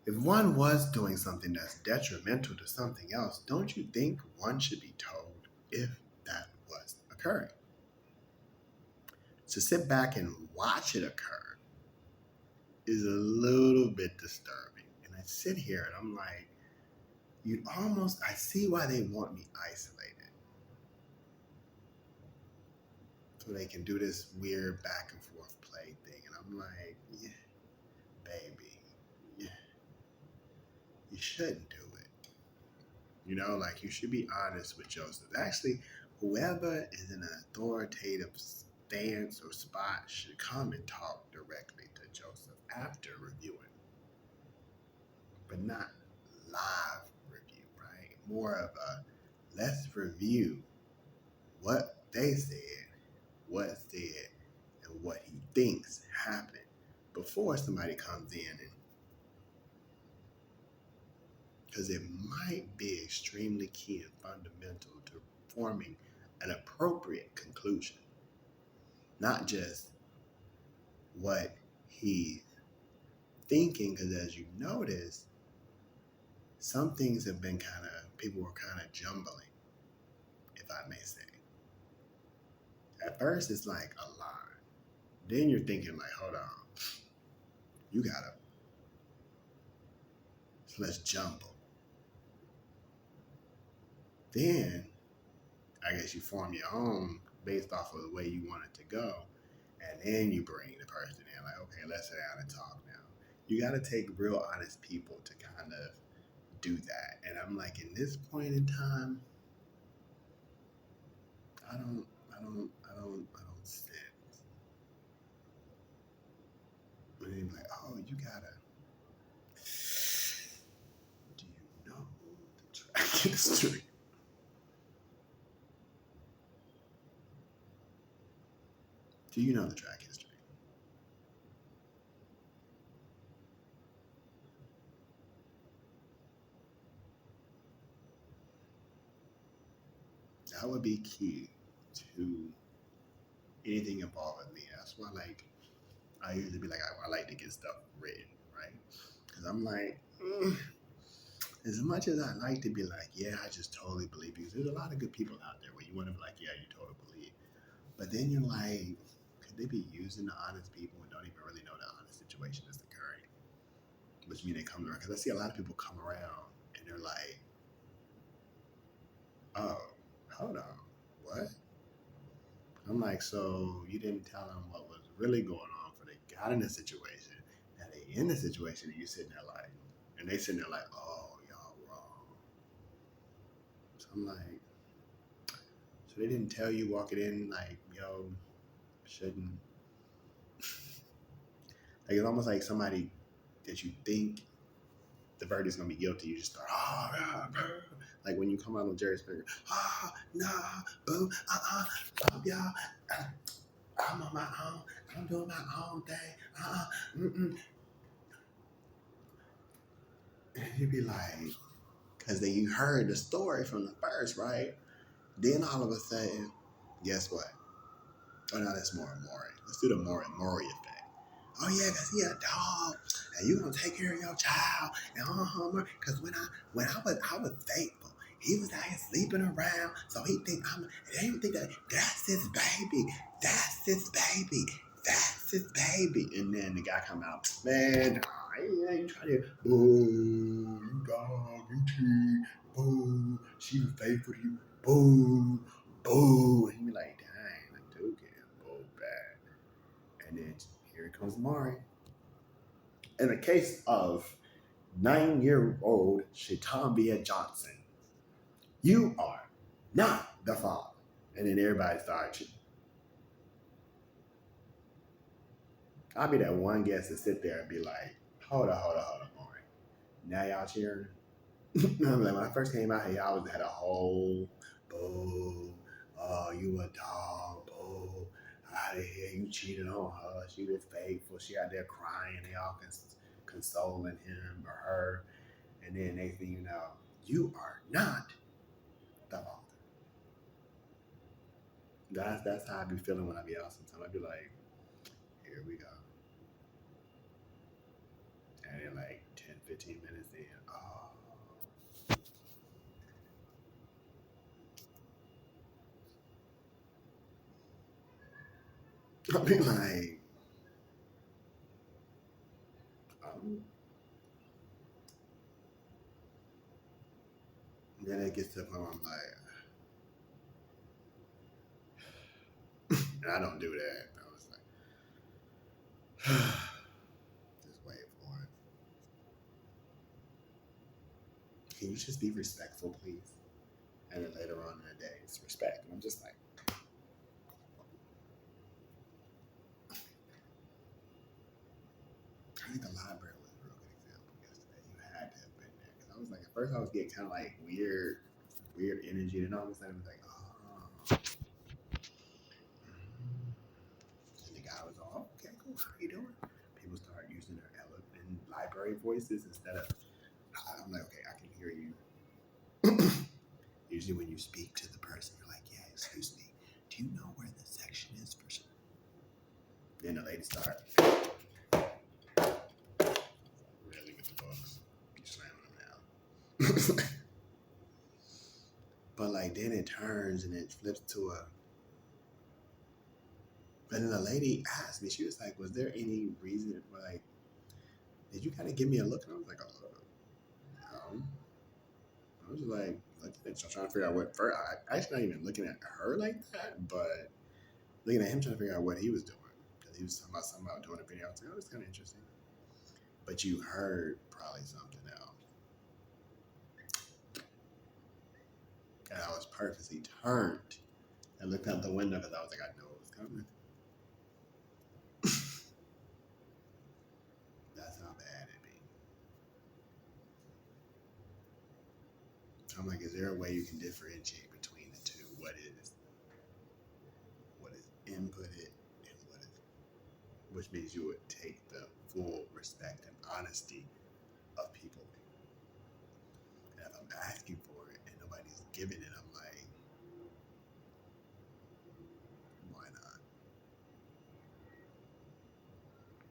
If one was doing something that's detrimental to something else, don't you think one should be told if that was occurring? To sit back and watch it occur is a little bit disturbing. And I sit here and I'm like, I see why they want me isolated. So they can do this weird back and forth play thing. And I'm like, yeah, baby, yeah, you shouldn't do it. Like you should be honest with Joseph. Actually, whoever is in an authoritative stance or spot should come and talk directly to Joseph after reviewing, but not live review, right? More of a let's review what they said, what's said, and what he thinks happened before somebody comes in, and because it might be extremely key and fundamental to forming an appropriate conclusion, not just what he's thinking. Because as you notice, some things have been people were kind of jumbling, if I may say. At first, it's like a line. Then you're thinking like, hold on, you gotta, so let's jumble. Then, I guess you form your own based off of the way you want it to go. And then you bring the person in, like, okay, let's sit down and talk now. You got to take real honest people to kind of do that. And I'm like, in this point in time, I don't sense. And then like, oh, you gotta. Do you know the track history? Do you know the track history? That would be key to anything involving me. That's why, like, I usually be like, I like to get stuff written, right? Because I'm like, as much as I like to be like, yeah, I just totally believe you. There's a lot of good people out there where you want to be like, yeah, you totally believe. But then you're like, could they be using the honest people and don't even really know the honest situation is occurring? Which means they come around. Because I see a lot of people come around and they're like, oh, hold on, what? I'm like, so you didn't tell them what was really going on for they got in the situation. Now they in the situation and you sitting there like, and they sitting there like, oh, y'all wrong. So I'm like, so they didn't tell you walking in like, yo, shouldn't. Like it's almost like somebody that you think the verdict's gonna be guilty, you just start, oh, yeah, like when you come out on Jerry Springer, oh, no, boo, y'all, I'm on my own, I'm doing my own thing, mm-mm. And you'd be like, because then you heard the story from the first, right? Then all of a sudden, guess what? Oh, no, that's more Maury. Let's do the Maury effect. Oh yeah, cause he a dog, and you gonna take care of your child, and cause when I was faithful, he was out here sleeping around, so he think I'm, and they even think that that's his baby, that's his baby, that's his baby, and then the guy come out, man, nah, you trying to, boo, you dog, you cheat, boo, she was faithful to you, boo, boo, and he be like, dang, I do get him, boo, bad. And then here comes Mari. In the case of 9-year-old Shatambia Johnson, you are not the father. And then everybody starts. I'll be that one guest to sit there and be like, hold on, Mari. Now y'all cheering? I'm like, when I first came out here, y'all had a whole boo. Oh, you a dog, boo. Out of here, you cheated on her. She was faithful. She out there crying. They all consoling him or her. And then next thing you know, you are not the father. That's how I be feeling when I be out sometimes. I be like, here we go. And then like 10, 15 15 minutes in. Oh. I'll be like, um, then it gets to the point where I'm like, and I don't do that. I was like, just wait for it. Can you just be respectful, please? And then later on in the day, it's respect. And I'm just like, I think the library was a real good example yesterday. You had to have been there. Because I was like, at first I was getting kind of like weird energy. And all of a sudden it was like, oh. And the guy was all, okay, cool. How you doing? People start using their eloquent library voices instead of, I'm like, okay, I can hear you. Usually when you speak to the person, you're like, yeah, excuse me, do you know where the section is for sure? Then the lady start really with the books. You slamming them down. But like then it turns and it flips to a, and then the lady asked me, she was like, was there any reason, like, did you kind of give me a look? And I was like, oh, no. I was just like, looking at, trying to figure out what, first, I actually not even looking at her like that, but looking at him trying to figure out what he was doing. Because he was talking about something about doing a video. I was like, oh, it's kind of interesting. But you heard probably something else. And I was purposely turned and looked out the window because I was like, I know it was coming. That's how bad it be. I'm like, is there a way you can differentiate between the two? What is inputted and what is, which means you would take the full respect and honesty of people. And if I'm asking for it and nobody's giving it, I'm